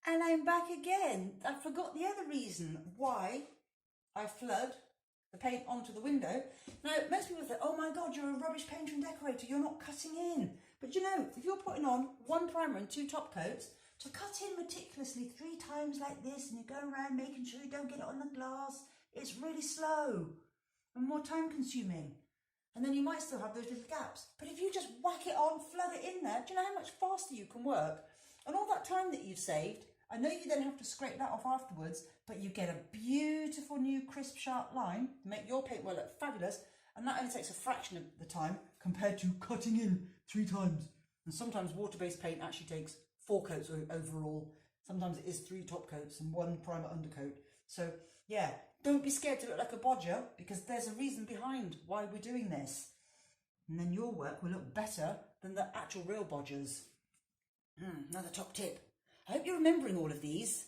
And I'm back again. I forgot the other reason why I flood the paint onto the window. Now, most people think, oh my God, you're a rubbish painter and decorator, you're not cutting in. But you know, if you're putting on 1 primer and 2 top coats, to cut in meticulously 3 times like this, and you go around making sure you don't get it on the glass, it's really slow and more time consuming. And then you might still have those little gaps. But if you just whack it on, flood it in there, do you know how much faster you can work? And all that time that you've saved, I know you then have to scrape that off afterwards, but you get a beautiful new crisp sharp line, make your paintwork look fabulous, and that only takes a fraction of the time compared to cutting in 3 times. And sometimes water-based paint actually takes 4 coats overall. Sometimes it is 3 top coats and 1 primer undercoat. So yeah, don't be scared to look like a bodger, because there's a reason behind why we're doing this. And then your work will look better than the actual real bodgers. Another top tip. I hope you're remembering all of these.